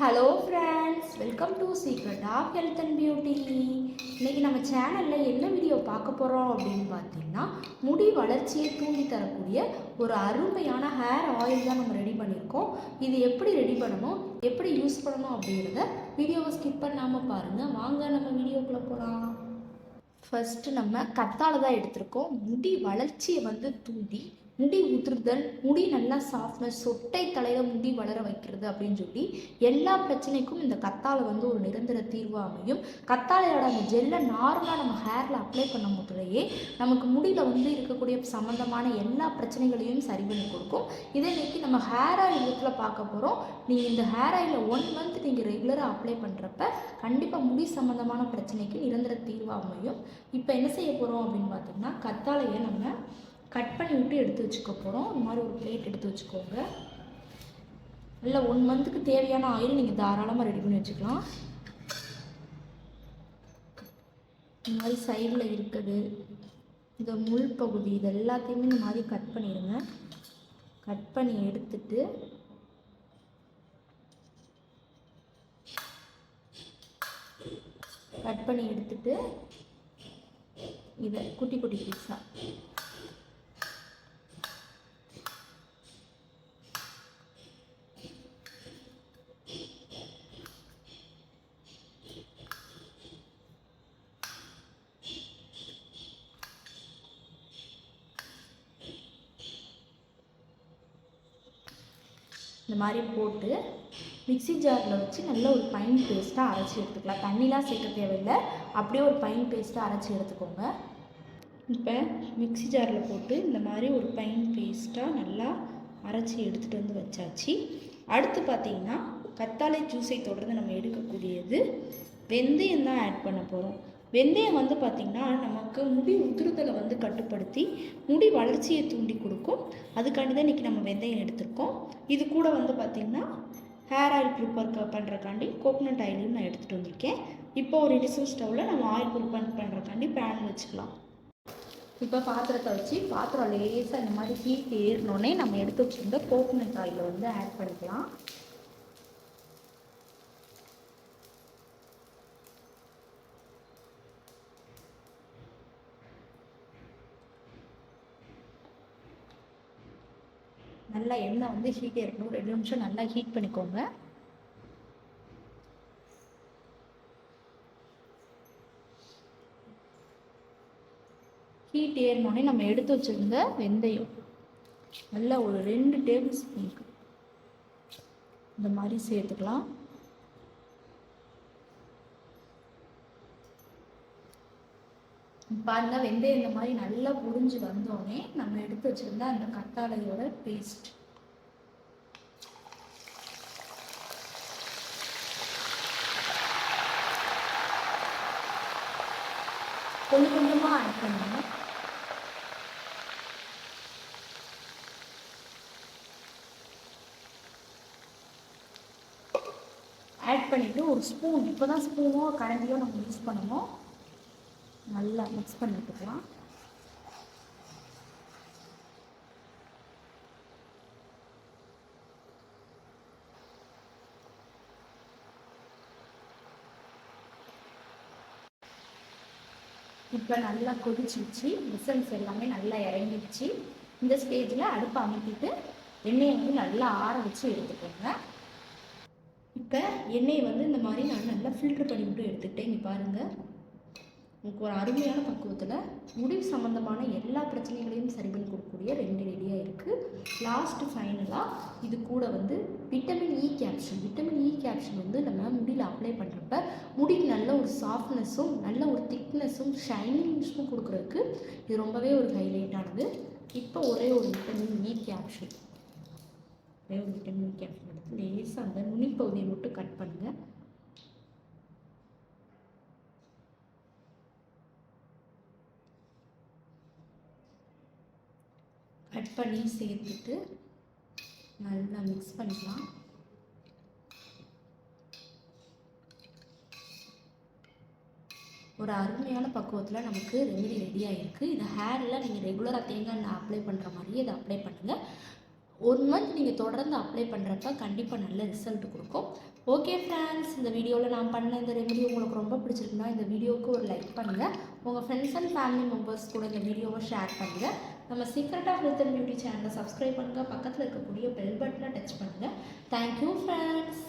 Hello friends, welcome to secret of health and beauty. இன்றைக்கி நம்ம சேனலில் என்ன வீடியோ பார்க்க போகிறோம் அப்படின்னு பார்த்தீங்கன்னா, முடி வளர்ச்சியை தூண்டி தரக்கூடிய ஒரு அருமையான ஹேர் ஆயில் தான் நம்ம ரெடி பண்ணியிருக்கோம். இது எப்படி ரெடி பண்ணணும், எப்படி யூஸ் பண்ணணும் அப்படிங்கிறத வீடியோவை ஸ்கிப் பண்ணாமல் பாருங்கள். வாங்க நம்ம வீடியோக்குள்ளே போகலாம். ஃபஸ்ட்டு நம்ம கத்தாழை தான் எடுத்திருக்கோம். முடி வளர்ச்சியை தூண்டி முடி உதிர்தல், முடி நல்லா சாஃப்ட்னஸ், சொட்டை தலையில் முடி வளர வைக்கிறது அப்படின்னு சொல்லி எல்லா பிரச்சனைக்கும் இந்த கத்தாழை ஒரு நிரந்தர தீர்வாக அமையும். கத்தாழையோட அந்த ஜெல்லை நார்மலாக நம்ம ஹேரில் அப்ளை பண்ணும் போதுலேயே நமக்கு முடியில் இருக்கக்கூடிய சம்மந்தமான எல்லா பிரச்சனைகளையும் சரி பண்ணி கொடுக்கும். இதை இன்னைக்கு நம்ம ஹேர் ஆயில் விதத்தில் பார்க்க போகிறோம். நீங்கள் இந்த ஹேர் ஆயிலை 1 மந்த் நீங்கள் ரெகுலராக அப்ளை பண்ணுறப்ப கண்டிப்பாக முடி சம்மந்தமான பிரச்சனைக்கு நிரந்தர தீர்வாக அமையும். இப்போ என்ன செய்ய போகிறோம் அப்படின்னு பார்த்தீங்கன்னா, கத்தாழையை நம்ம கட் பண்ணி விட்டு எடுத்து வச்சுக்க போகிறோம். இந்த மாதிரி ஒரு பிளேட் எடுத்து வச்சுக்கோங்க. இல்லை 1 மந்த்துக்கு தேவையான ஆயில் நீங்கள் தாராளமாக ரெடி பண்ணி வச்சுக்கலாம். இந்த மாதிரி சைடில் இருக்குது இந்த முள் பகுதி, இது எல்லாத்தையுமே இந்த மாதிரி கட் பண்ணிடுங்க. கட் பண்ணி எடுத்துட்டு இதை குட்டி குட்டி பீஸாக இந்த மாதிரி போட்டு மிக்ஸி ஜாரில் வச்சு நல்ல ஒரு பைன் பேஸ்ட்டாக அரைச்சி எடுத்துக்கலாம். தண்ணிலாம் சேர்க்க தேவையில்லை, அப்படியே ஒரு பைன் பேஸ்ட்டாக அரைச்சி எடுத்துக்கோங்க. இப்போ மிக்ஸி ஜாரில் போட்டு இந்த மாதிரி ஒரு பைன் பேஸ்ட்டாக நல்லா அரைச்சி எடுத்துகிட்டு வச்சாச்சு. அடுத்து பார்த்திங்கன்னா, கத்தாழை ஜூஸை தொடர்ந்து நம்ம எடுக்கக்கூடியது வெந்தயம் தான் ஆட் பண்ண போகிறோம். வெந்தயம் பார்த்திங்கன்னா நமக்கு முடி உதிர்தலை கட்டுப்படுத்தி முடி வளர்ச்சியை தூண்டி கொடுக்கும். அதுக்காண்டி தான் இன்றைக்கி நம்ம வெந்தயம் எடுத்திருக்கோம். இது கூட பார்த்திங்கன்னா ஹேர் ஆயில் ப்ரிப்பேர் பண்ணுறக்காண்டி கோகோனட் ஆயிலையும் நான் எடுத்துகிட்டு வந்திருக்கேன். இப்போ ஒரு இண்டிஷன் ஸ்டவ்வில் நம்ம ஆயில் ப்ரிப்பேர் பண்ணுறக்காண்டி பேன் வச்சுக்கலாம். இப்போ பாத்திரத்தை வச்சு பாத்திரம் லேசாக இந்த மாதிரி ஹீட் ஏறினோடனே நம்ம எடுத்து வச்சுருந்த கோகோனட் ஆயிலை ஆட் பண்ணிக்கலாம். நல்லா எண்ணெய் ஹீட் இருக்கணும். 2 நிமிஷம் நல்லா ஹீட் பண்ணிக்கோங்க. ஹீட் ஏறினோடனே நம்ம எடுத்து வச்சிருந்த வெந்தயம் நல்லா ஒரு 2 டேபிள் ஸ்பூனுக்கு இந்த மாதிரி சேர்த்துக்கலாம். பாருங்க, வெந்தயம் இந்த மாதிரி நல்லா புரிஞ்சு வந்தோடனே நம்ம எடுத்து வச்சிருந்த அந்த கத்தாழையோட பேஸ்ட் கொஞ்சம் கொஞ்சமாக ஆட் பண்ணுங்க. ஆட் பண்ணிவிட்டு ஒரு ஸ்பூன், இப்போ தான் ஸ்பூனோ கரண்டியோ நம்ம யூஸ் பண்ணணும், நல்லா மிக்ஸ் பண்ணிட்டுக்கலாம். இப்போ நல்லா கொதிச்சிருச்சு, விசில்ஸ் எல்லாமே நல்லா இறங்கிடுச்சு. இந்த ஸ்டேஜில் அடுப்பை அமுத்திட்டு எண்ணெயை நல்லா ஆற வச்சு எடுத்துக்கோங்க. இப்போ எண்ணெயை இந்த மாதிரி நான் நல்லா ஃபில்ட்ரு பண்ணிவிட்டு எடுத்துக்கிட்டேன். இங்கே பாருங்கள், உங்களுக்கு ஒரு அருமையான பக்குவத்தில் முடி சம்மந்தமான எல்லா பிரச்சனைகளையும் சரி பண்ணி கொடுக்கக்கூடிய 2 ரெடியாக இருக்குது. லாஸ்ட்டு ஃபைனலாக இது கூட vitamin E capsule. Vitamin E capsule நம்ம முடியில் அப்ளை பண்ணுறப்ப முடிக்கு நல்ல ஒரு சாஃப்ட்னஸும் நல்ல ஒரு திக்னஸும் ஷைனிங்ஸும் கொடுக்குறதுக்கு இது ரொம்பவே ஒரு ஹைலைட்டானது. இப்போ ஒரே ஒரு விட்டமின் இ கேப்சூல் எடுத்து லேசாக அந்த நுனிப்பகுதியை மட்டும் கட் பண்ணுங்கள். கட் பண்ணி சேர்த்துட்டு நல்லா மிக்ஸ் பண்ணிக்கலாம். ஒரு அருமையான பக்குவத்தில் நமக்கு ரெமெடி ரெடியாக இருக்குது. இந்த ஹேரில் நீங்கள் ரெகுலராக தேங்காய் எண்ணெய் அப்ளை பண்ணுற மாதிரியே இதை அப்ளை பண்ணுங்கள். 1 மந்த் நீங்கள் தொடர்ந்து அப்ளை பண்ணுறப்ப கண்டிப்பாக நல்ல ரிசல்ட் கொடுக்கும். ஓகே ஃப்ரெண்ட்ஸ், இந்த வீடியோவில் நான் பண்ண இந்த ரெமெடி உங்களுக்கு ரொம்ப பிடிச்சிருக்குன்னா இந்த வீடியோவுக்கு ஒரு லைக் பண்ணுங்கள். உங்கள் ஃப்ரெண்ட்ஸ் அண்ட் ஃபேமிலி மெம்பர்ஸ் கூட இந்த வீடியோவை ஷேர் பண்ணுங்கள். நம்ம secret of health and beauty சேனலை சப்ஸ்கிரைப் பண்ணுங்கள். பக்கத்தில் இருக்கக்கூடிய பெல் பட்டனை டச் பண்ணுங்கள். Thank you friends.